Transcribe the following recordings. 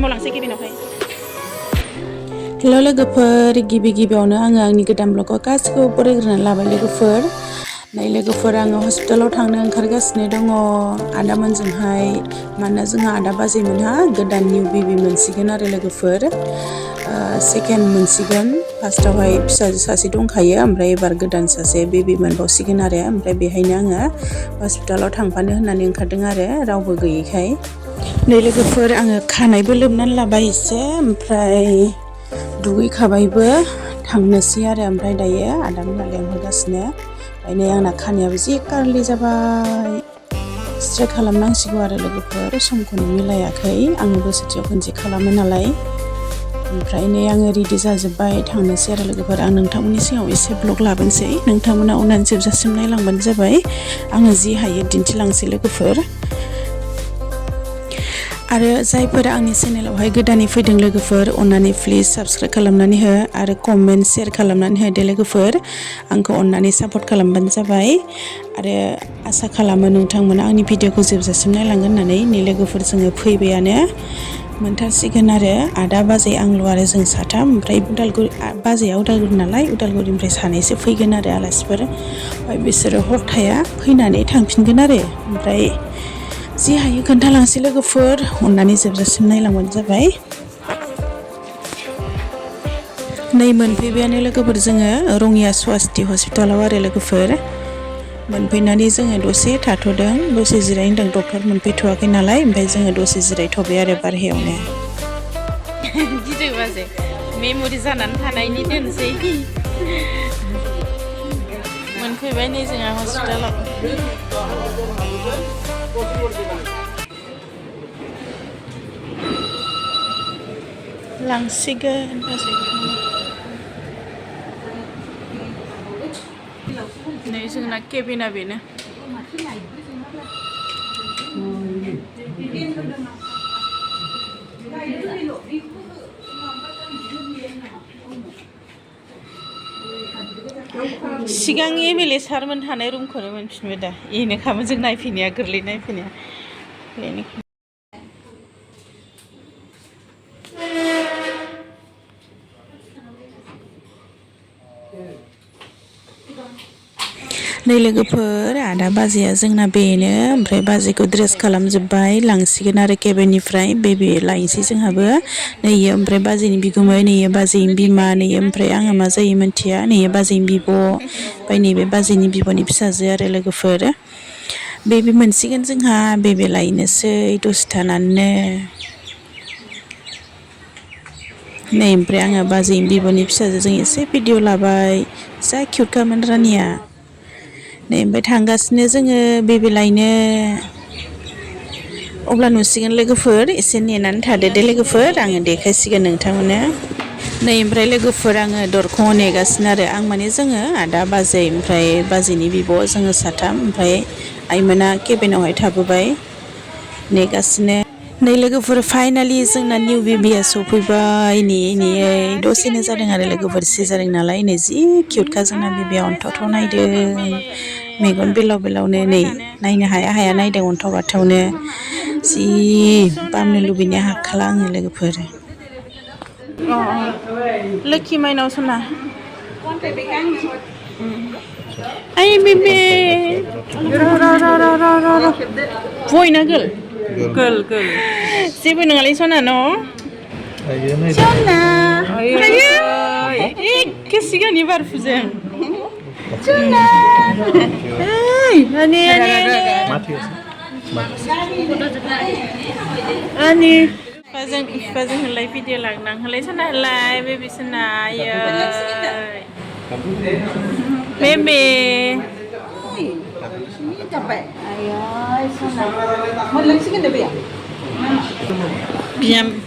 मावलांसै केबिनावहाय हेल' लोगोफोर गिबियावनो आङो आंनि गोदान ब्लगखौ गासिखौबो बरायग्रोनानै लाबाय लोगोफोर नै लोगोफोर आङो हस्पिटालाव थांनो ओंखारगासिनो दङ आदामोनजोंहाय मानोना जोंहा आदा बाजैमोनहा गोदान निउ बेबि मोनसिगोन आरो लोगोफोर सेकेन्ड मोनसिगोन फार्स्टआवहाय फिसाजो सासे दंखायो ओमफ्राय एबार गोदान सासे बेबि मोनबावसिगोन आरो ओमफ्राय बेहायनो आङो हस्पिटालाव थांफानो होननानै ओंखारदों आरो रावबो गैयैखाय नै लोगोफोर आङो खानायबो लोबनानै लाबाय एसे ओमफ्राय दुगैखाबायबो थांनोसै आरो ओमफ्राय दायो आदामोनहा लेंहरगासिनो ओमफ्राय नै आंना खानायाबो जि कार्लि जाबाय स्ट्रेट खालामनांसिगौ आरो लोगोफोर समखौनो मिलायाखै आङो बोसोरसेयाव खनसे खालामो नालाय ओमफ्राय नै आङो रेडि जाजोब्बाय थांनोसै आरो लोगोफोर आं नोंथांमोननि सिगाङाव एसे ब्लग लाबोनोसै नोंथांमोना अननानै जोबजासिम नायलांबानो जाबाय आङो जि हायो दिन्थिलांसै लोगोफोर आरो जायफोरा आंनि चेनेलावहाय गोदानै फैदों लोगोफोर अननानै प्लिज साबस्क्राइब खालामनानै हो आरो कमेन्ट शेयार खालामनानै होदो लोगोफोर आंखौ अननानै सापर्ट खालामबानो जाबाय आरो आसा खालामो नोंथांमोना आंनि भिडिअखौ जोबजासिम नायलांगोन होननानै नै लोगोफोर जोङो फैबायानो मोनथारसिगोन आरो आदा बाजै आंल' आरो जों साथाम ओमफ्राय बाजैया उदालगुरि नालाय उदालगुरिनिफ्राय सानैसो फैगोन आरो आलासिफोर ओमफ्राय बिसोरो हर थाया फैनानै थांफिनगोन आरो ओमफ्राय जि हायो खोन्थालांसै लोगोफोर अननानै जोबजासिम नायलांबानो जाबाय नै मोनफैबायानो लोगोफोर जोङो रङिया स्वास्ति हस्पिटालाव आरो लोगोफोर मोनफैनानै जोङो दसे थाथ'दों दसे जिरायनो होनदों डक्टर मोनफैथ'वाखै नालाय ओमफ्राय जोङो दसे जिरायथ'बाय आरो बारहायावनो गिदिर बाजै मेम'रि जानानै थानायनि दोनसै मोनफैबाय नै जोंहा हस्पिटालाव लांसिगोन नै जोंना केबिना बेनो सिगांनि बेले सारमोन थानाय रुमखौनो मोनफिनबाय दा बेनोखामोन जों नायफैनाया गोरलै नायफैनाया नै लोगोफोर आदा बाजैया जोंना बेनो ओमफ्राय बाजैखौ ड्रेस खालामजोब्बाय लांसिगोन आरो केबिननिफ्राय बेबि लायनोसै जोंहाबो नैयो ओमफ्राय बाजैनि बिगुमै नैयो बाजैनि बिमा नैयो ओमफ्राय आङो मा जायो मिन्थिया नैयो बाजैनि बिब' ओमफ्राय नैबे बाजैनि बिब'नि फिसाजो आरो लोगोफोर बेबि मोनसिगोन जोंहा बेबि लायनोसै दसे थानानैनो नै ओमफ्राय आङो बाजैनि बिब'नि फिसाजोजों एसे भिडिअ लाबाय जा किउटखामोन रानिया नै ओमफ्राय थांगासिनो जोङो बेबि लायनो अब्ला नुसिगोन लोगोफोर एसे नेनानै थादो दे लोगोफोर आङो देखायसिगोन नोंथांमोननो नै ओमफ्राय लोगोफोर आङो दरखङाव नेगासिनो आरो आं माने जोङो आदा बाजै ओमफ्राय बाजैनि बिब' जोङो साथाम ओमफ्राय आइमोना केबिनावहाय थाबोबाय नेगासिनो नै लोगोफोर फाइनालि जोंना निउ बेबिया सफैबाय नेयै दसेनो जादों आरो लोगोफोर सिजारिं नालाय नै जि किउटखा जोंना बेबिया अन्थावथाव नायदों मेगन बेलावनो नै नायनो हाया नायदों अन्थाव बाथावनो जि बामनो लुबैनाया हाखाला आङो लोगोफोर लोखि माइनाव सना ओइ बेबि बयना गोल जेबो नङालै सना न' सना आयै एखे सिगांनि बारफुजों सना ओइ आनि बिफाजों होनलाय भिडिअ लांनां होनलाय सना होनलाय बेबि सना आयै बेबि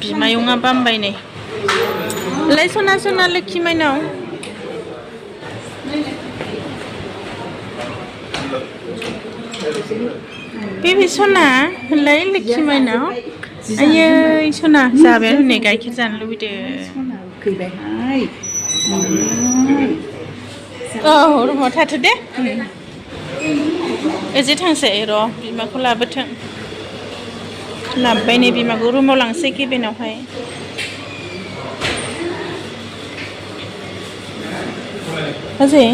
बिमायंआ बामबाय नै लाय सना लोखि माइनाव बेबि सना होनलाय लोखि माइनाव आयै सना जाबाय हनै गाइखेर जानो लुबैदों रुमाव थाथो दे ओजों थांसै र' बिमाखौ लाबोथों लाबोबाय नै बिमाखौ रुमाव लांसै केबिनावहाय बाजै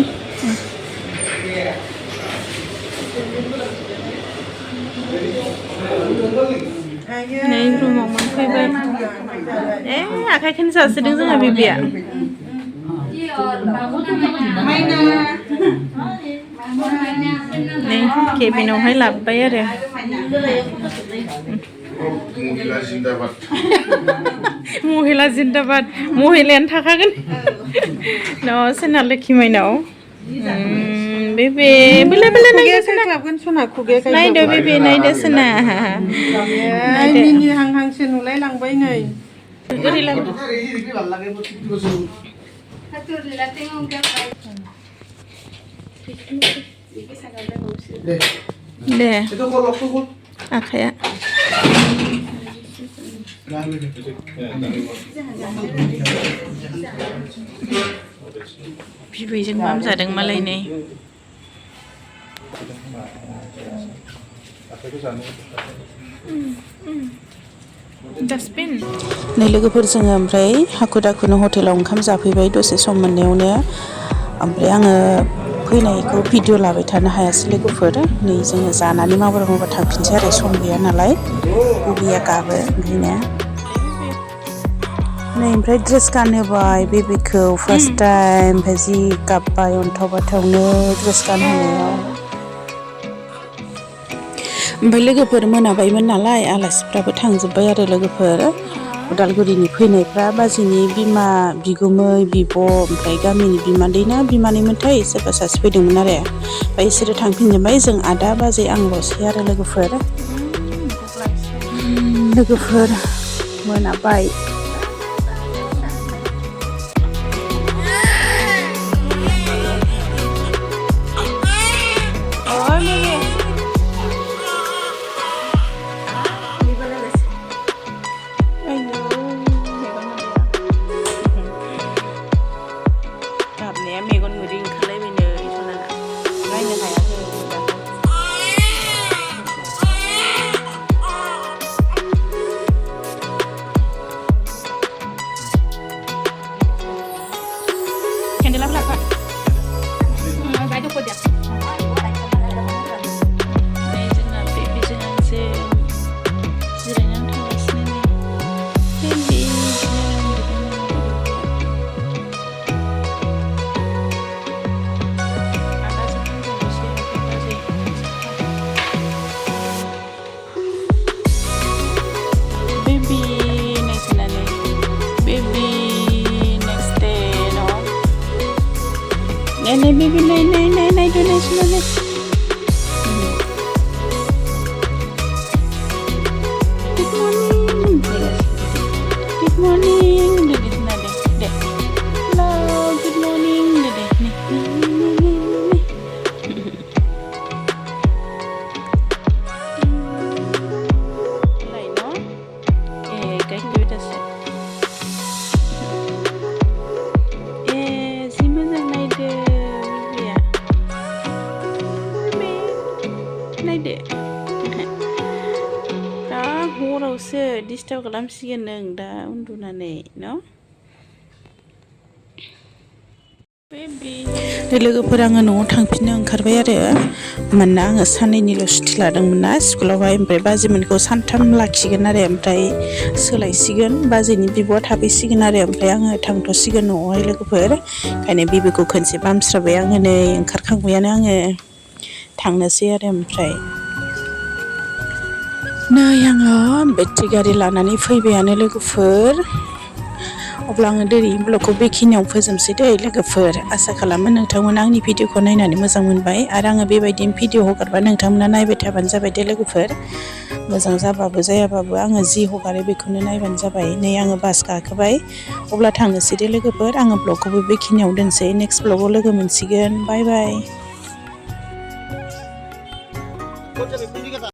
नै रुमाव मोनफैबाय आखाइखौनो जासोदों जोंहा बेबिया नै केबिनावहाय लाबोबाय आरो महिला जिन्दाबाद महिलायानो थाखागोन न' सोना लोखि माइनाव बेबे बेले बेले नायदो बेबे नायदो सोना मिनि हांहांसो नुलाय लांबाय नै ओरै लाबो दे आखाया बिबैजों मामजादों मालाय नै डास्टबिन नै लोगोफोर जोङो ओमफ्राय हाखु दाखुनो हटेलाव ओंखाम जाफैबाय दसे सम मोननायावनो ओमफ्राय आङो फैनायखौ भिडिअ लाबाय थानो हायासै लोगोफोर नै जोङो जानानै मावबा थांफिनसै आरो सम गैया नालाय बेबिया गाबो ओंखायनो नै ओमफ्राय ड्रेस गानहोबाय बेबिखौ फार्स्ट टाइम ओमफ्राय जि गाबबाय अन्थाव बाथावनो ड्रेस गानहोनायाव ओमफ्राय लोगोफोर मोनाबायमोन नालाय आलासिफ्राबो थांजोब्बाय आरो लोगोफोर उदालगुरिनि फैनायफ्रा बाजैनि बिमा बिगुमै बिब' ओमफ्राय गामिनि बिमादैना बिमानैमोनथाय सोरबा सासे फैदोंमोन आरो ओमफ्राय बिसोरो थांफिनजोब्बाय जों आदा बाजै आंल'सै आरो लोगोफोर मोनाबाय मेगन मोदै ओंखारलायबायनो सनाना नायनो हायाखै केन्देलाबो लाबोफा नै जोंना बेबिजों आंजों जिरायनानै थांगासिनो baby Nay baby nay do nay sila nay. Good morning. Good morning. Dede na de. Hello. Good morning. Dede. Lai no. Kay kita sa. नायदो दा हरावसो डिस्टार्ब खालामसिगोन नों दा उन्दुनानै न' लोगोफोर आङो न'आव थांफिननो ओंखारबाय आरो मानोना आङो साननैनिल' सुथि लादोंमोन ना स्कुलावहाय ओमफ्राय बाजैमोनखौ सानथाम लाखिगोन आरो ओमफ्राय सोलायसिगोन बाजैनि बिब'आ थाफैसिगोन आरो ओमफ्राय आङो थांथ'सिगोन न'आवहाय लोगोफोर ओंखायनो बिबैखौ खनसे बामस्राबाय आङो नै ओंखारखांबायानो आङो थांनोसै आरो ओमफ्राय नै आङो बेटारि गारि लानानै फैबायानो लोगोफोर अब्ला आङो दिनैनि ब्लगखौ बेखिनियाव फोजोबसै दे लोगोफोर आसा खालामो नोंथांमोना आंनि भिडिअखौ नायनानै मोजां मोनबाय आरो आङो बेबायदिनो भिडिअ हगारबा नोंथांमोना नायबाय थाबानो जाबाय दे लोगोफोर मोजां जाबाबो जायाबाबो आङो जि हगारो बेखौनो नायबानो जाबाय नै आङो बास गाखोबाय अब्ला थांनोसै दे लोगोफोर आङो ब्लगखौबो बेखिनियाव दोनसै नेक्स्ट ब्लगाव लोगो मोनसिगोन बाय बाय